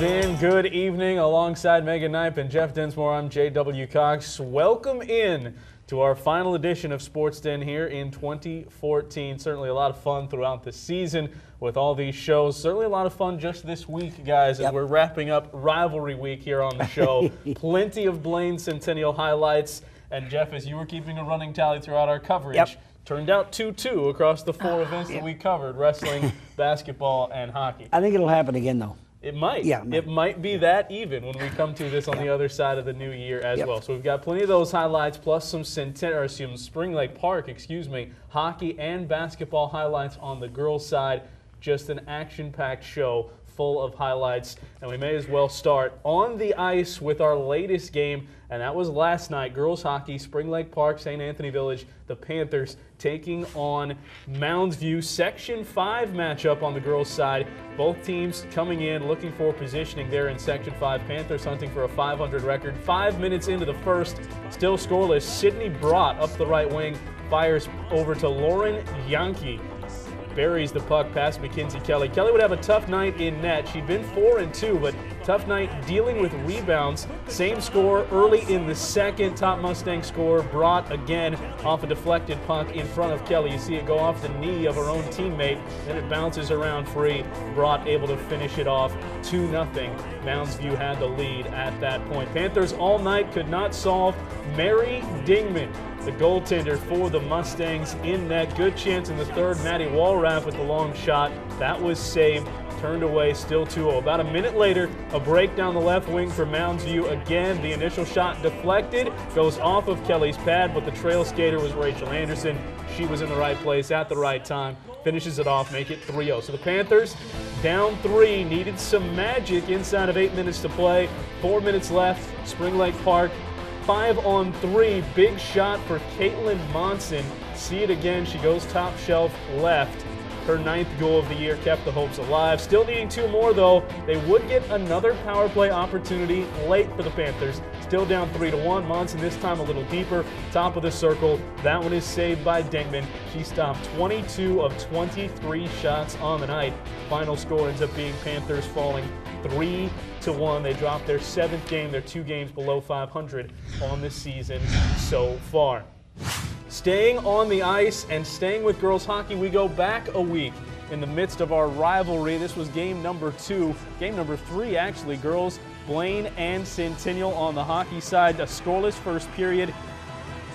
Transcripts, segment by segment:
in. Good evening. Alongside Megan Knipe and Jeff Dinsmore, I'm J.W. Cox. Welcome in to our final edition of Sports Den here in 2014. Certainly a lot of fun throughout the season with all these shows. Certainly a lot of fun just this week, guys, as we're wrapping up rivalry week here on the show. Plenty of Blaine Centennial highlights. And Jeff, as you were keeping a running tally throughout our coverage, turned out 2-2 across the four events that we covered: wrestling, basketball, and hockey. I think it'll happen again, though. It might. Yeah, it might be that even when we come to this on the other side of the new year as well. So we've got plenty of those highlights, plus some Spring Lake Park, hockey and basketball highlights on the girls' side. Just an action-packed show full of highlights, and we may as well start on the ice with our latest game, and that was last night. Girls hockey, Spring Lake Park, St. Anthony Village, the Panthers taking on Mounds View. Section 5 matchup on the girls' side. Both teams coming in looking for positioning there in Section 5. Panthers hunting for a .500 record. 5 minutes into the first, still scoreless. Sydney Brott up the right wing, fires over to Lauren Yankee. Buries the puck past Mackenzie Kelly. Kelly would have a tough night in net. She'd been 4-2, but tough night dealing with rebounds. Same score early in the second. Top Mustang score brought again off a deflected puck in front of Kelly. You see it go off the knee of her own teammate, then it bounces around free. Brought able to finish it off 2-0. Mounds View had the lead at that point. Panthers all night could not solve. Mary Dingman, the goaltender for the Mustangs, in net. Good chance in the third. Maddie Walraff with the long shot. That was saved. Turned away, still 2-0. About a minute later, a break down the left wing for Mounds View. Again, the initial shot deflected, goes off of Kelly's pad, but the trail skater was Rachel Anderson. She was in the right place at the right time. Finishes it off, make it 3-0. So the Panthers down 3, needed some magic inside of 8 minutes to play. 4 minutes left, Spring Lake Park. 5-on-3, big shot for Caitlin Monson. See it again, she goes top shelf left. Her 9th goal of the year kept the hopes alive. Still needing 2 more though. They would get another power play opportunity late for the Panthers. Still down 3-1. Monson this time a little deeper, top of the circle. That one is saved by Dingman. She stopped 22 of 23 shots on the night. Final score ends up being Panthers falling 3-1. They dropped their 7th game. They're 2 games below .500 on the season so far. Staying on the ice and staying with girls hockey, we go back a week in the midst of our rivalry. This was game number 2, game number 3 actually. Girls, Blaine and Centennial on the hockey side. A scoreless first period.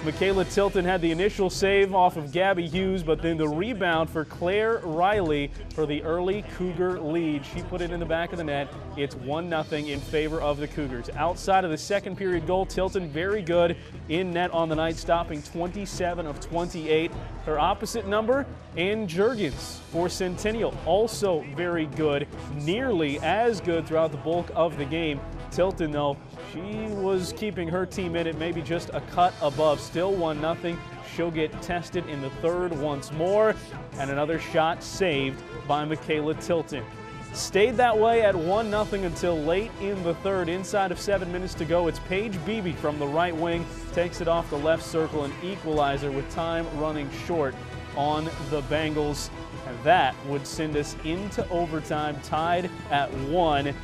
Michaela Tilton had the initial save off of Gabby Hughes, but then the rebound for Claire Riley for the early Cougar lead. She put it in the back of the net. It's 1-0 in favor of the Cougars. Outside of the second period goal, Tilton very good in net on the night, stopping 27 of 28. Her opposite number, Ann Jurgens for Centennial, also very good, nearly as good throughout the bulk of the game. Tilton, though, she was keeping her team in it, maybe just a cut above. Still 1-0. She'll get tested in the third once more, and another shot saved by Michaela Tilton. Stayed that way at 1-0 until late in the third. Inside of 7 minutes to go, it's Paige Beebe from the right wing. Takes it off the left circle, an equalizer with time running short on the Bengals. And that would send us into overtime, tied at 1.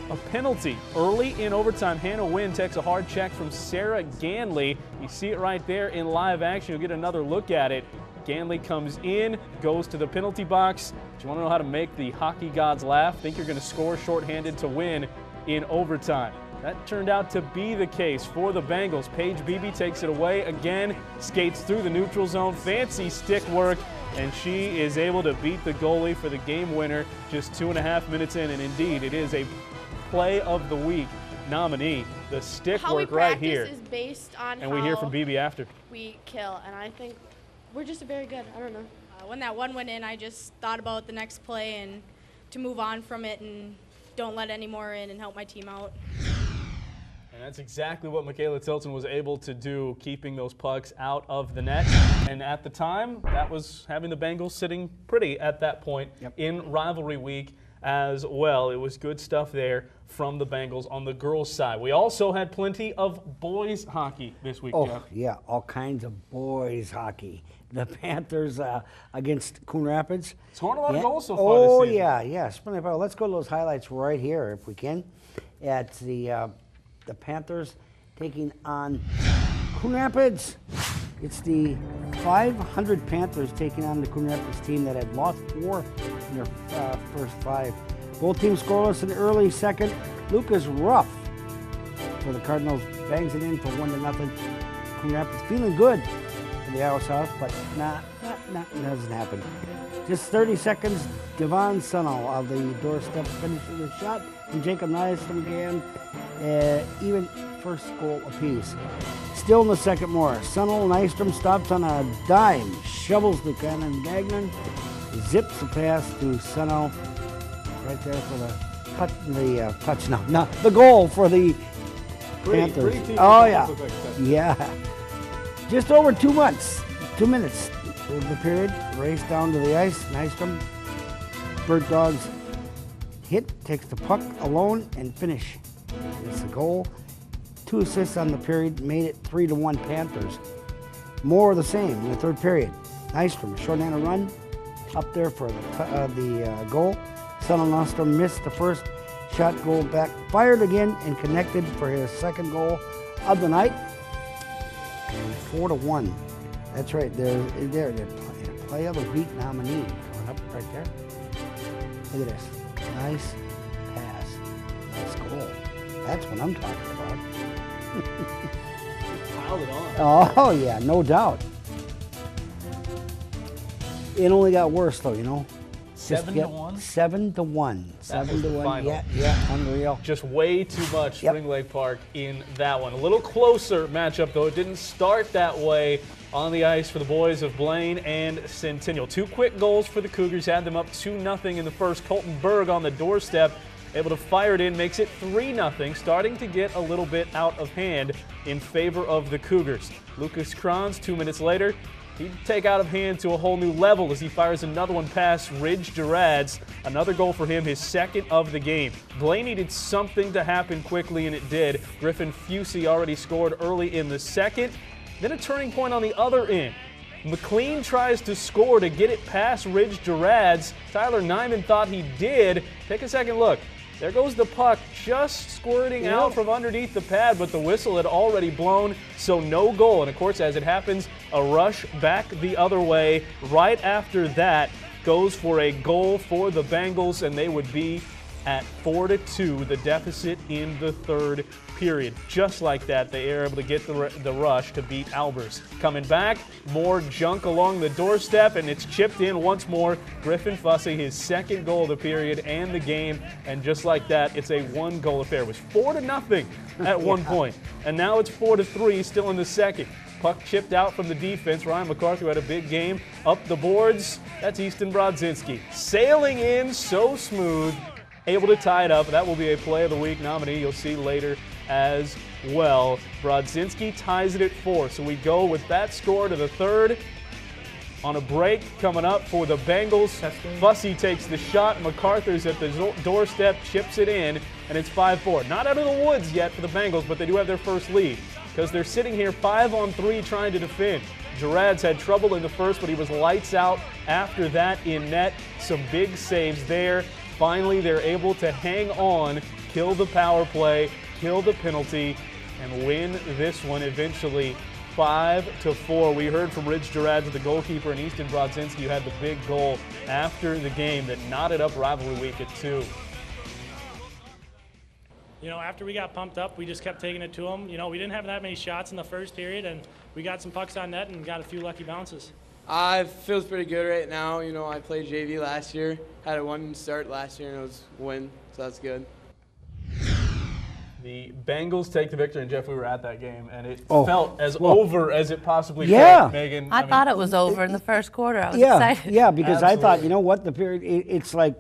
A penalty early in overtime. Hannah Wynn takes a hard check from Sarah Ganley. You see it right there in live action. You'll get another look at it. Ganley comes in, goes to the penalty box. Do you want to know how to make the hockey gods laugh? Think you're going to score shorthanded to win in overtime. That turned out to be the case for the Bengals. Paige Beebe takes it away again, skates through the neutral zone. Fancy stick work, and she is able to beat the goalie for the game winner just 2.5 minutes in. And indeed, it is a Play of the Week nominee. The stick work right here. Is based on and we hear from Beebe after. We kill, and I think we're just very good. I don't know. When that one went in, I just thought about the next play and to move on from it and don't let any more in and help my team out. And that's exactly what Michaela Tilton was able to do, keeping those pucks out of the net. And at the time, that was having the Bengals sitting pretty at that point in rivalry week. as well. It was good stuff there from the Bengals on the girls' side. We also had plenty of boys hockey this week, Jeff. Yeah, all kinds of boys hockey. The Panthers against Coon Rapids. Scoring a lot of goals so far this season. yeah. Let's go to those highlights right here, if we can. At the Panthers taking on Coon Rapids. It's the 500 Panthers taking on the Coon Rapids team that had lost 4 in their first 5. Both teams scoreless in the early second. Lucas Ruff for the Cardinals bangs it in for 1-0. Coon Rapids feeling good for the Iowa South, but doesn't happen. Just 30 seconds, Devon Sunnell of the doorstep finishing the shot, and Jacob Nystrom again, even first goal apiece. Still in the second more. Sunnell, Nystrom stops on a dime, shovels the cannon. Gagnon zips the pass to Sunnell right there for the touchdown. No, the goal for the Panthers. Yeah. Just over 2 minutes of the period. Race down to the ice. Nystrom, Bird Dogs hit, takes the puck alone and finish. It's a goal. 2 assists on the period, made it 3-1 Panthers. More of the same in the third period. Nystrom, short-handed run, up there for the goal. Sunnell Nystrom missed the first shot, goal back, fired again, and connected for his second goal of the night. And 4-1. That's right. They're Play of the Week nominee going up right there. Look at this. Nice pass. Nice goal. That's what I'm talking about. Piled it on. Oh, yeah, no doubt. It only got worse, though, you know. 7-1? 7-1. 7-1. Yeah, unreal. Just way too much Spring Lake Park in that one. A little closer matchup, though. It didn't start that way on the ice for the boys of Blaine and Centennial. 2 quick goals for the Cougars, had them up 2-0 in the first. Colton Berg on the doorstep, able to fire it in, makes it 3-0, starting to get a little bit out of hand in favor of the Cougars. Lucas Kranz, 2 minutes later, he'd take out of hand to a whole new level as he fires another one past Ridge Durads. Another goal for him, his second of the game. Blaine needed something to happen quickly, and it did. Griffin Fusey already scored early in the second. Then a turning point on the other end. McLean tries to score to get it past Ridge Durads. Tyler Nyman thought he did. Take a second look. There goes the puck, just squirting out from underneath the pad, but the whistle had already blown, so no goal. And of course, as it happens, a rush back the other way. Right after that, goes for a goal for the Bengals, and they would be at 4-2, the deficit in the third period. Just like that, they are able to get the rush to beat Albers. Coming back, more junk along the doorstep, and it's chipped in once more. Griffin Fussy, his second goal of the period and the game, and just like that, it's a 1-goal affair. It was 4-0 at one point, and now it's 4-3 still in the second. Puck chipped out from the defense. Ryan McCarthy had a big game. Up the boards, that's Easton Brodzinski. Sailing in so smooth, able to tie it up. That will be a Play of the Week nominee you'll see later as well. Brodzinski ties it at 4. So we go with that score to the third. On a break coming up for the Bengals. Fussy takes the shot. MacArthur's at the doorstep, chips it in, and it's 5-4. Not out of the woods yet for the Bengals, but they do have their first lead because they're sitting here 5-on-3 trying to defend. Durads had trouble in the first, but he was lights out after that in net. Some big saves there. Finally, they're able to hang on, kill the power play, kill the penalty, and win this one eventually 5-4. We heard from Ridge Durads, the goalkeeper, and Easton Brodzinski, who had the big goal after the game that knotted up rivalry week at 2. You know, after we got pumped up, we just kept taking it to them. You know, we didn't have that many shots in the first period, and we got some pucks on net and got a few lucky bounces. It feels pretty good right now. You know, I played JV last year, had a 1 start last year, and it was a win, so that's good. The Bengals take the victory, and Jeff, we were at that game, and it felt as over as it possibly could. Megan, I thought it was over in the first quarter. I was excited. Yeah, because I thought, you know what, the period, it's like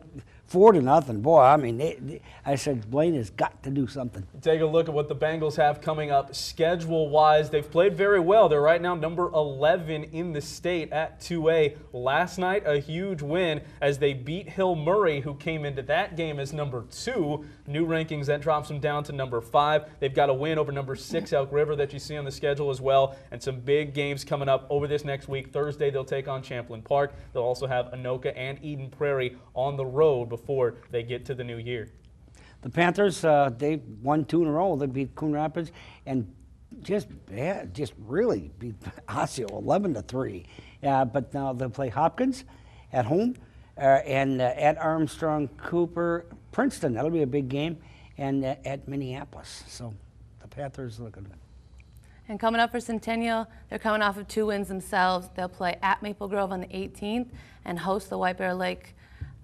4-0. Boy, I mean, I said Blaine has got to do something. Take a look at what the Bengals have coming up schedule-wise. They've played very well. They're right now number 11 in the state at 2A. Last night, a huge win as they beat Hill Murray, who came into that game as number 2. New rankings, that drops them down to number 5. They've got a win over number 6 Elk River that you see on the schedule as well, and some big games coming up over this next week. Thursday, they'll take on Champlain Park. They'll also have Anoka and Eden Prairie on the road before they get to the new year. The Panthers, they won 2 in a row. They beat Coon Rapids and just really beat Osseo 11-3. But now they'll play Hopkins at home and at Armstrong, Cooper, Princeton. That'll be a big game, and at Minneapolis. So the Panthers looking good. And coming up for Centennial, they're coming off of 2 wins themselves. They'll play at Maple Grove on the 18th and host the White Bear Lake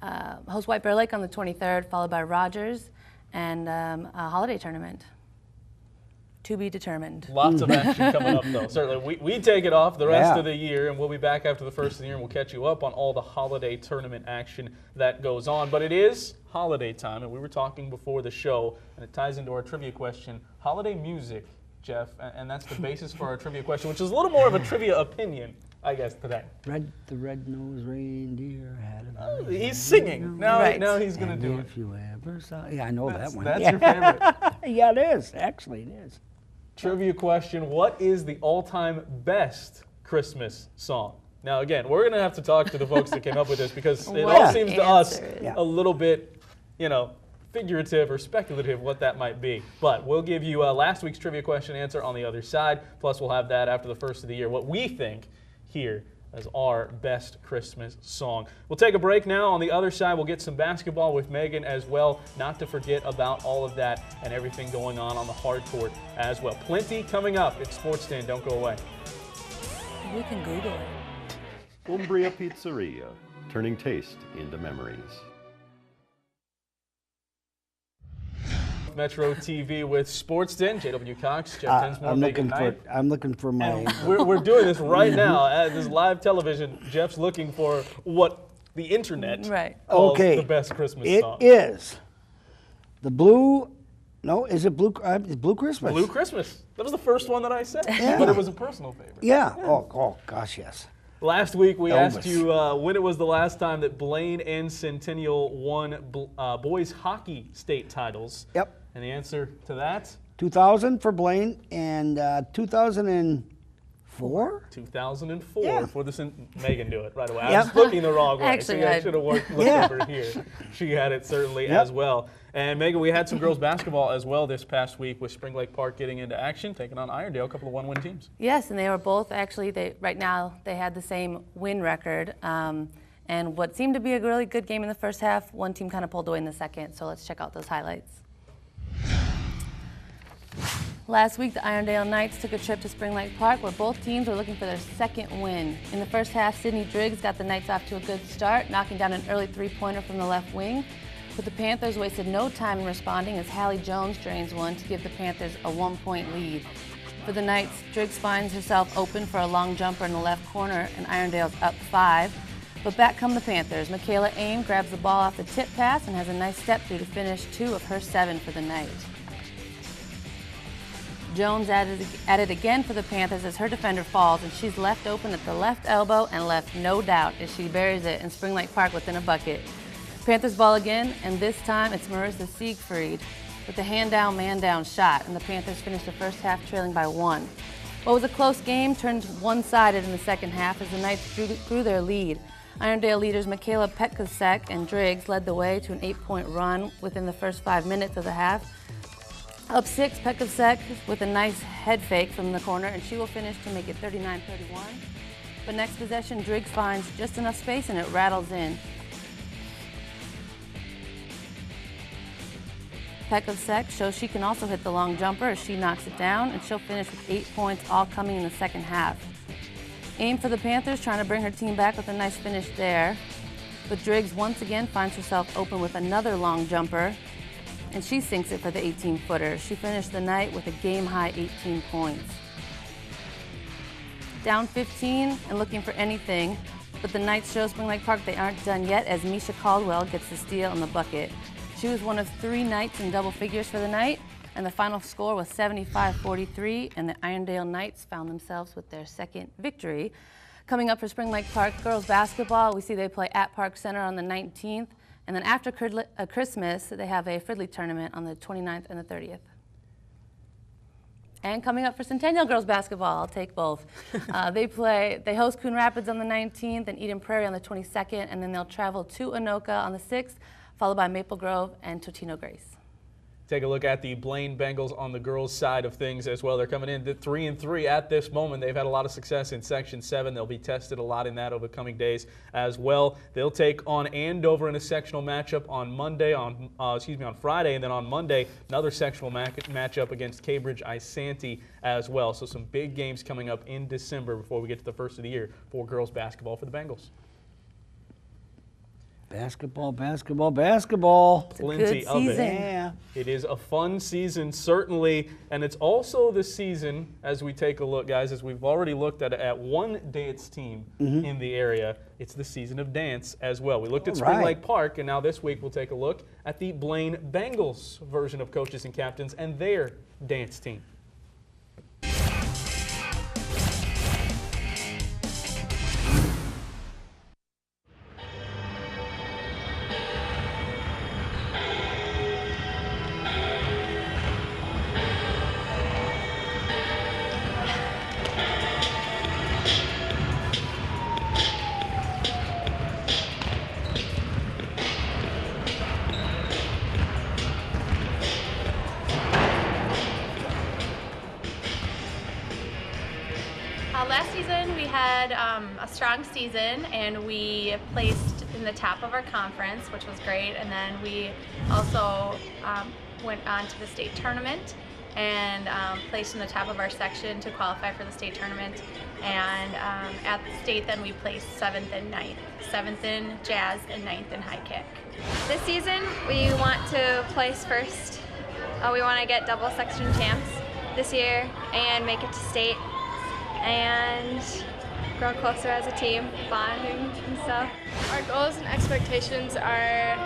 on the 23rd, followed by Rogers and a holiday tournament. To be determined. Lots of action coming up, though. Certainly, we take it off the rest of the year, and we'll be back after the first of the year, and we'll catch you up on all the holiday tournament action that goes on. But it is holiday time, and we were talking before the show, and it ties into our trivia question, holiday music, Jeff, and that's the basis for our trivia question, which is a little more of a trivia opinion, I guess, today. The red-nosed reindeer had a... He's singing. Now he's going to do it. If you ever saw... Yeah, I know that one. That's your favorite. Yeah, it is. Actually, it is. Trivia question, what is the all-time best Christmas song? Now, again, we're going to have to talk to the folks that came up with this because it all seems to us a little bit, figurative or speculative what that might be. But we'll give you last week's trivia question answer on the other side, plus we'll have that after the first of the year, what we think here as our best Christmas song. We'll take a break now. On the other side, we'll get some basketball with Megan as well, not to forget about all of that and everything going on the hard court as well. Plenty coming up. It's Sports Den. Don't go away. We can Google it. Umbria Pizzeria, turning taste into memories. Metro TV with Sports Den. JW Cox, Jeff Tensmore, Megan Knight. I'm looking for my... We're doing this right now. This live television. Jeff's looking for what the internet calls the best Christmas song. It is the Blue... No, is it Blue Christmas? Blue Christmas. That was the first one that I said, but it was a personal favorite. Yeah. Oh, gosh, yes. Last week we asked you when it was the last time that Blaine and Centennial won boys hockey state titles. Yep. And the answer to that? 2000 for Blaine and 2004? 2004 for the Megan do it right away. I was looking the wrong way. Actually, I should have looked over here. She had it certainly as well. And Megan, we had some girls basketball as well this past week with Spring Lake Park getting into action, taking on Irondale, a couple of one-win teams. Yes, and they were both actually, right now they had the same win record. And what seemed to be a really good game in the first half, one team kind of pulled away in the second. So let's check out those highlights. Last week, the Irondale Knights took a trip to Spring Lake Park where both teams were looking for their second win. In the first half, Sydney Driggs got the Knights off to a good start, knocking down an early three-pointer from the left wing. But the Panthers wasted no time in responding as Hallie Jones drains one to give the Panthers a 1-point lead. For the Knights, Driggs finds herself open for a long jumper in the left corner, and Irondale's up 5. But back come the Panthers. Michaela Aim grabs the ball off the tip pass and has a nice step through to finish 2 of her 7 for the night. Jones added it again for the Panthers as her defender falls, and she's left open at the left elbow and left no doubt as she buries it in Spring Lake Park within a bucket. Panthers ball again, and this time it's Marissa Siegfried with a hand-down, man-down shot, and the Panthers finished the first half trailing by 1. What was a close game turned one-sided in the second half as the Knights grew their lead. Irondale leaders Michaela Petkasek and Driggs led the way to an 8-point run within the first 5 minutes of the half. Up 6, Petkasek with a nice head fake from the corner, and she will finish to make it 39-31. But next possession, Driggs finds just enough space and it rattles in. Petkasek shows she can also hit the long jumper as she knocks it down, and she'll finish with 8 points, all coming in the second half. Aim for the Panthers, trying to bring her team back with a nice finish there. But Driggs once again finds herself open with another long jumper, and she sinks it for the 18-footer. She finished the night with a game-high 18 points. Down 15 and looking for anything, But the Knights show Spring Lake Park they aren't done yet as Misha Caldwell gets the steal on the bucket. She was one of 3 Knights in double figures for the night, and the final score was 75-43, and the Irondale Knights found themselves with their second victory. Coming up for Spring Lake Park girls basketball, we see they play at Park Center on the 19th, and then after Christmas, they have a Fridley tournament on the 29th and the 30th. And coming up for Centennial girls basketball, I'll take both. They host Coon Rapids on the 19th and Eden Prairie on the 22nd, and then they'll travel to Anoka on the 6th, followed by Maple Grove and Totino Grace. Take a look at the Blaine Bengals on the girls' side of things as well. They're coming in 3-3 at this moment. They've had a lot of success in Section 7. They'll be tested a lot in that over the coming days as well. They'll take on Andover in a sectional matchup on Friday, and then on Monday, another sectional matchup against Cambridge Isanti as well. So some big games coming up in December before we get to the first of the year for girls basketball for the Bengals. Basketball, basketball, basketball. Plenty of it. Yeah. It is a fun season, certainly, and it's also the season, as we take a look, guys, as we've already looked at one dance team in the area, it's the season of dance as well. We looked at Spring Lake Park, and now this week we'll take a look at the Blaine Bengals version of coaches and captains and their dance team. Last season we had a strong season and we placed in the top of our conference, which was great, and then we also went on to the state tournament and placed in the top of our section to qualify for the state tournament, and at the state then we placed 7th and 9th, 7th in jazz and 9th in high kick. This season we want to place first. We want to get double section champs this year and make it to state and grow closer as a team, bonding and stuff. Our goals and expectations are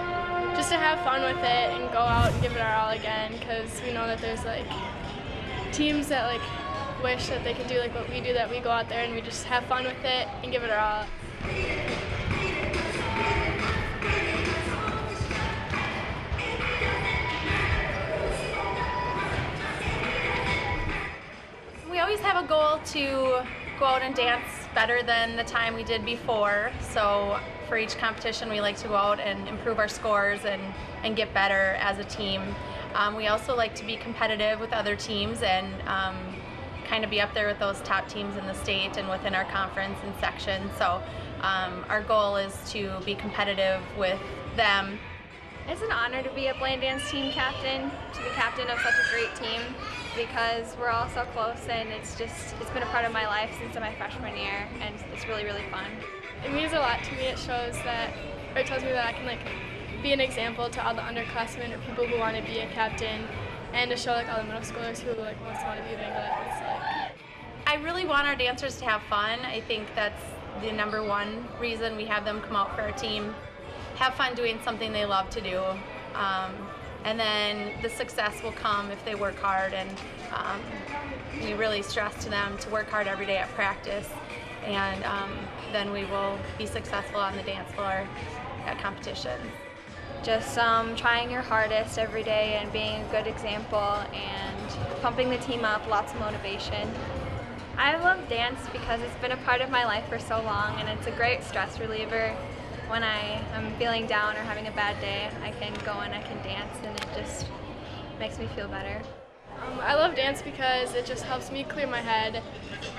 just to have fun with it and go out and give it our all again, because we know that there's like teams that like wish that they could do like what we do, that we go out there and we just have fun with it and give it our all. We always have a goal to go out and dance better than the time we did before. So for each competition, we like to go out and improve our scores and get better as a team. We also like to be competitive with other teams and kind of be up there with those top teams in the state and within our conference and section. So our goal is to be competitive with them. It's an honor to be a Blaine dance team captain, to be captain of such a great team, because we're all so close, and it's been a part of my life since my freshman year, and it's really, really fun. It means a lot to me. It shows that, or it tells me that I can like be an example to all the underclassmen or people who want to be a captain, and to show like all the middle schoolers who like want to be a big what it's like. I really want our dancers to have fun. I think that's the #1 reason we have them come out for our team. Have fun doing something they love to do, and then the success will come if they work hard, and we really stress to them to work hard every day at practice, and then we will be successful on the dance floor at competition. Just trying your hardest every day and being a good example and pumping the team up, lots of motivation. I love dance because it's been a part of my life for so long, and it's a great stress reliever. When I am feeling down or having a bad day, I can go and I can dance, and it just makes me feel better. I love dance because it just helps me clear my head,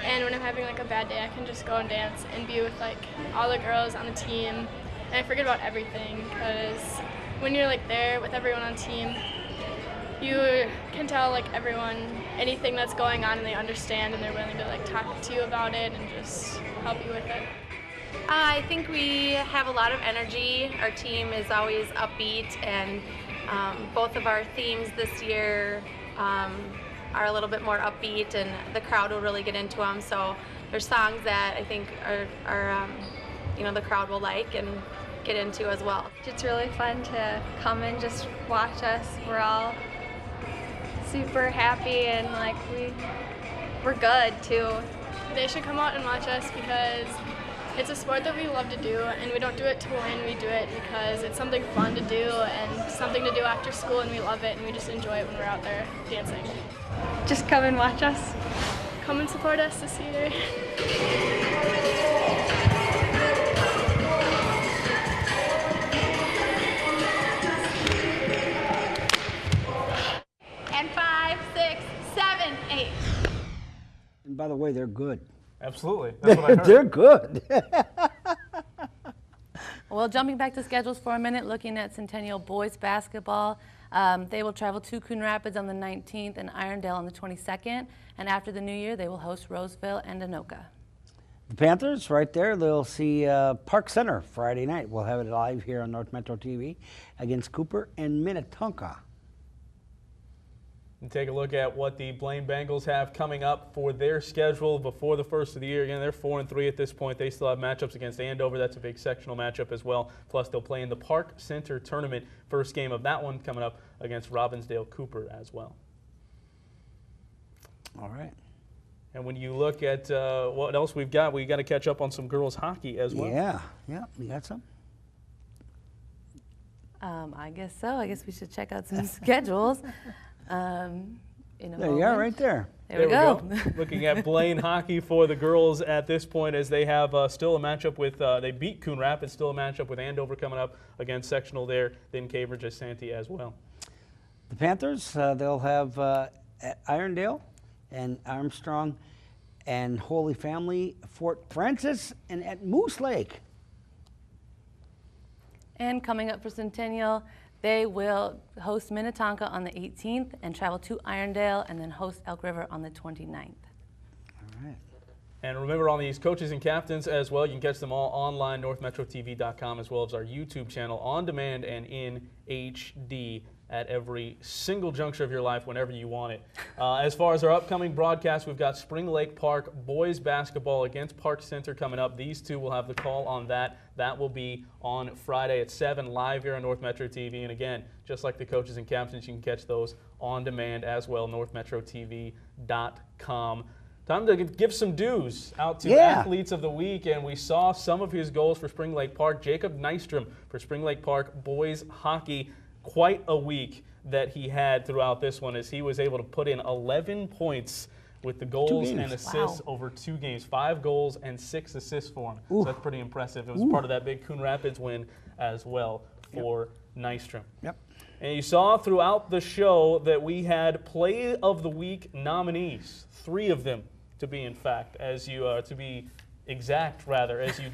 and when I'm having like a bad day, I can just go and dance and be with like all the girls on the team, and I forget about everything, because when you're like there with everyone on the team, you can tell like everyone anything that's going on, and they understand, and they're willing to like talk to you about it and just help you with it. I think we have a lot of energy. Our team is always upbeat, and both of our themes this year are a little bit more upbeat, and the crowd will really get into them. So there's songs that I think are the crowd will like and get into as well. It's really fun to come and just watch us. We're all super happy and like we're good too. They should come out and watch us because it's a sport that we love to do, and we don't do it to win. We do it because it's something fun to do and something to do after school, and we love it, and we just enjoy it when we're out there dancing. Just come and watch us. Come and support us this year. And 5, 6, 7, 8. And by the way, they're good. Absolutely. That's what I heard. They're good. Well, jumping back to schedules for a minute, looking at Centennial boys basketball, they will travel to Coon Rapids on the 19th and Irondale on the 22nd. And after the new year, they will host Roseville and Anoka. The Panthers, right there, they'll see Park Center Friday night. We'll have it live here on North Metro TV against Cooper and Minnetonka. And take a look at what the Blaine Bengals have coming up for their schedule before the first of the year. Again, they're 4-3 at this point. They still have matchups against Andover. That's a big sectional matchup as well. Plus, they'll play in the Park Center tournament. First game of that one coming up against Robbinsdale Cooper as well. All right. And when you look at what else we've got to catch up on some girls hockey as well. Yeah, you got some? I guess so. I guess we should check out some schedules. There you are, right there. There we go. Looking at Blaine hockey for the girls at this point, as they have still a matchup with, they beat Coon Rapids, still a matchup with Andover coming up against sectional there, then Cambridge at Santee as well. The Panthers, they'll have at Irondale and Armstrong and Holy Family, Fort Francis, and at Moose Lake. And coming up for Centennial, they will host Minnetonka on the 18th and travel to Irondale and then host Elk River on the 29th. All right. And remember, on these coaches and captains as well, you can catch them all online, northmetrotv.com, as well as our YouTube channel, on demand and in HD at every single juncture of your life whenever you want it. As far as our upcoming broadcast, we've got Spring Lake Park boys basketball against Park Center coming up. These two will have the call on that. That will be on Friday at 7 live here on North Metro TV. And again, just like the coaches and captains, you can catch those on demand as well, northmetrotv.com. Time to give some dues out to athletes of the week, and we saw some of his goals for Spring Lake Park. Jacob Nystrom for Spring Lake Park boys hockey. Quite a week that he had throughout this one, as he was able to put in 11 points with the goals and assists over 2 games. 5 goals and 6 assists for him. So that's pretty impressive. It was part of that big Coon Rapids win as well for Nystrom. And you saw throughout the show that we had Play of the Week nominees, 3 of them to be as you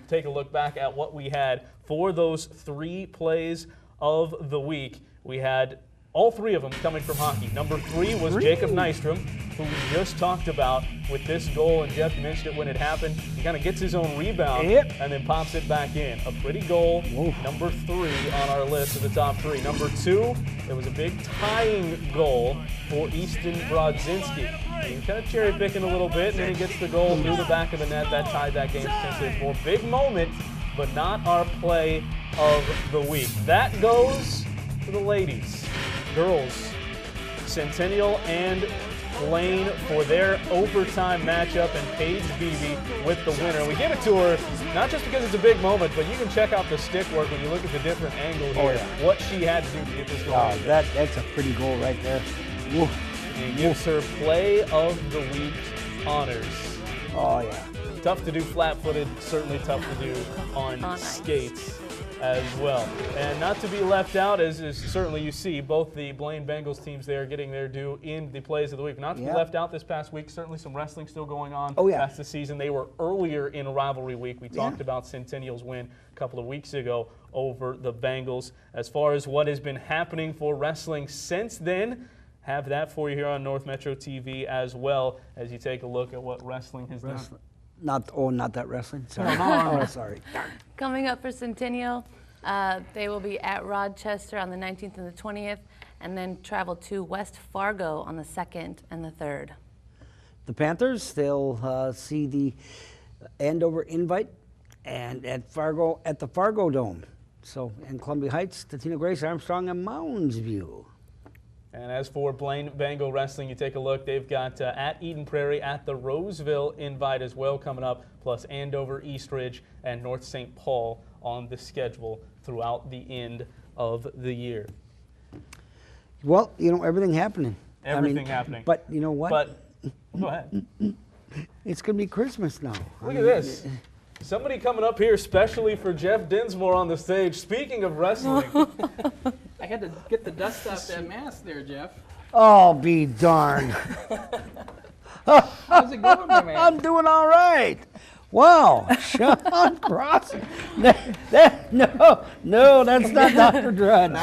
take a look back at what we had for those 3 plays of the week. We had all 3 of them coming from hockey. Number 3 was Jacob Nystrom, who we just talked about with this goal, and Jeff mentioned it when it happened. He kind of gets his own rebound and then pops it back in. A pretty goal. Number 3 on our list of the top 3. Number 2, it was a big tying goal for Easton Brodzinski. He kind of cherry picking a little bit, and then he gets the goal through the back of the net. That tied that game essentially for a big moment, but not our play of the week. That goes to the ladies. Girls, Centennial and Blaine for their overtime matchup, and Paige Beebe with the winner. We give it to her not just because it's a big moment, but you can check out the stick work when you look at the different angles here, what she had to do to get this goal. That's a pretty goal right there. And gives her play of the week honors. Oh, yeah. Tough to do flat-footed, certainly tough to do on skates as well. And not to be left out, as certainly you see, both the Blaine Bengals teams there getting their due in the plays of the week. Not to be left out this past week, certainly some wrestling still going on past the season. They were earlier in rivalry week. We talked about Centennial's win a couple of weeks ago over the Bengals. As far as what has been happening for wrestling since then, have that for you here on North Metro TV as well, as you take a look at what wrestling has done. Not that wrestling. Sorry. Sorry. Coming up for Centennial, they will be at Rochester on the 19th and the 20th, and then travel to West Fargo on the 2nd and the 3rd. The Panthers, they'll see the Andover Invite and at the Fargo Dome. So in Columbia Heights, Tatina Grace Armstrong and Mounds View. And as for Blaine Bengal Wrestling, you take a look, they've got at Eden Prairie at the Roseville invite as well coming up, plus Andover, Eastridge, and North St. Paul on the schedule throughout the end of the year. Well, you know, everything happening. Everything happening. But you know what? But, go ahead. It's going to be Christmas now. Look at this. Somebody coming up here especially for Jeff Dinsmore on the stage. Speaking of wrestling. I had to get the dust off that mask there, Jeff. Oh, be darned. How's it going, my man? I'm doing all right. Wow, Sean Cross. No, that's not Dr. Dredd.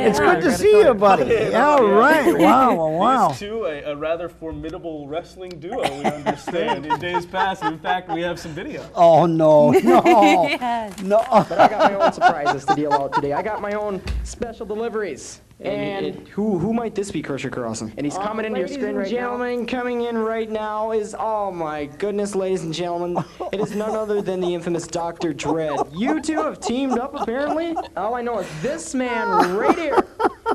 It's good to see you, buddy. Yeah, all right. Wow. These two, a rather formidable wrestling duo, we understand, in days past. In fact, we have some video. Oh, no. Yes. No. But I got my own surprises to deal out today. I got my own special deliveries. And who might this be, Kershaw Carlson? And he's coming into your screen right now. Ladies and gentlemen, coming in right now is, oh my goodness, ladies and gentlemen, it is none other than the infamous Dr. Dredd. You two have teamed up, apparently. All I know is this man right here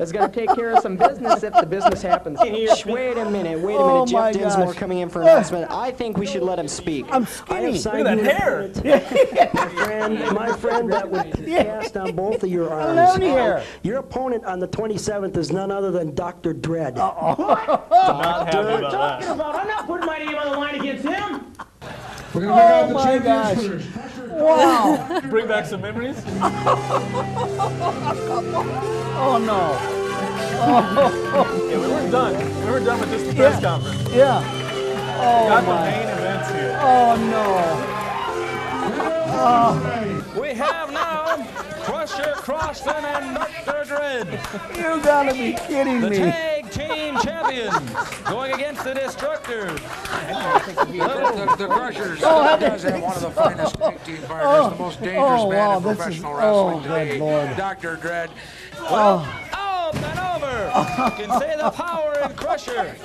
is going to take care of some business if the business happens. Wait a minute. Jeff Dinsmore coming in for an announcement. I think we should let him speak. I'm skinny. Look at that hair. My friend that would cast on both of your arms. Lovely hair. Your opponent on the 27th is none other than Dr. Dredd. Not happy about that. I'm not putting my name on the line against him. Oh my gosh. Wow. Bring back some memories. Oh no. Yeah, we weren't done. We were done with just the press conference. Yeah. Oh Got my. the main events here. Oh no. We have now Crusher Croston and Dr. Dredd. You gotta be kidding The me. tag team champions going against the Destructors. The Crushers does have one of the finest tag team partners, the most dangerous man in professional wrestling today, Dr. Dredd. Well, up and over. You can say the power in Crusher.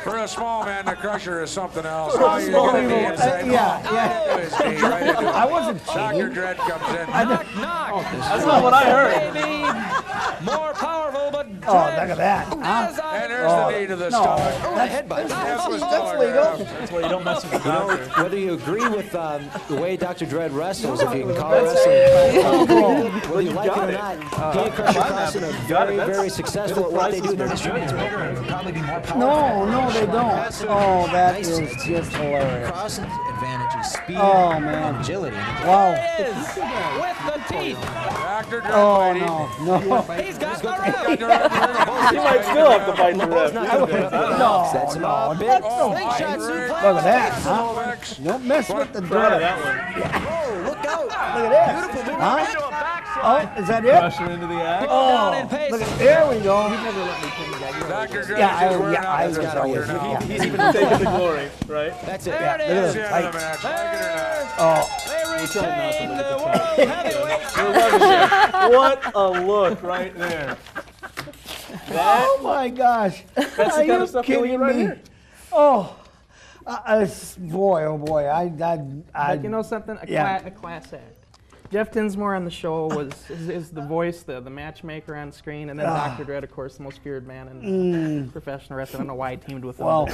For a small man, the Crusher is something else. For a small man, yeah. I wasn't Dr. Dredd comes in. Knock. That's not what I heard. Maybe more powerful, but Oh, look at that. And there's the knee to the stomach. That's legal. That's why you don't mess with the doctor. Whether you agree with the way Dr. Dredd wrestles, if you can call it wrestling, whether you like it or not, he and Crusher Carlson are very successful at what they do. They're No, they don't. Oh, that is just hilarious. Carson's advantage is speed, Oh, man. agility. Wow. with the teeth. Dr. Dredd, Oh, lady. no. He's got the rep. He might still have to bite the ref. No. Big Slingshot suplex. Look at that. Huh? Don't mess with the Proud of dirt. that one. Oh, look out. Look at this. Huh? Oh, is that it? Crusher into the act. Oh, look at there we go. Dr. Dredd Yeah, is just wearing I out was his gonna collar say, now. He's even taking the glory, right? That's it. There Yeah, it look is. at That's the the end of the tights. match. Like it or not. Oh, They trying not to retain look the at the World Heavyweight What a look right there. oh my gosh. That's the Are kind you of stuff you'll kidding get right me? here. Oh, boy, oh boy. But you know something? A class act. Jeff Dinsmore on the show is the voice, the matchmaker on screen, and then Dr. Dredd, of course, the most feared man in professional wrestling. I don't know why I teamed with him. Well,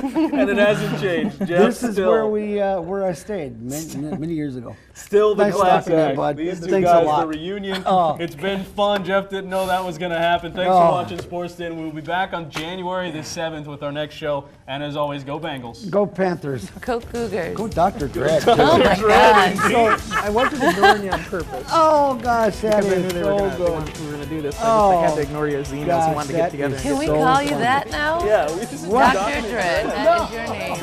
And it hasn't changed. Jeff, this is still, where I stayed many years ago. Still the Nice class talking to you, act. bud. These two Thanks a guys, lot. the reunion. Oh. It's been fun. Jeff didn't know that was going to happen. Thanks for watching Sports Den. We'll be back on January the 7th with our next show. And as always, go Bengals. Go Panthers. Go Cougars. Go Dr. Dredd. Oh my God. So I wasn't ignoring you on purpose. Oh gosh, that Because I knew is they so were good. going to do this. Oh, I had to ignore your emails gosh, and wanted to get that together. is Can we so call you fun. that now? Yeah, we just Dr. Dredd, that is your name.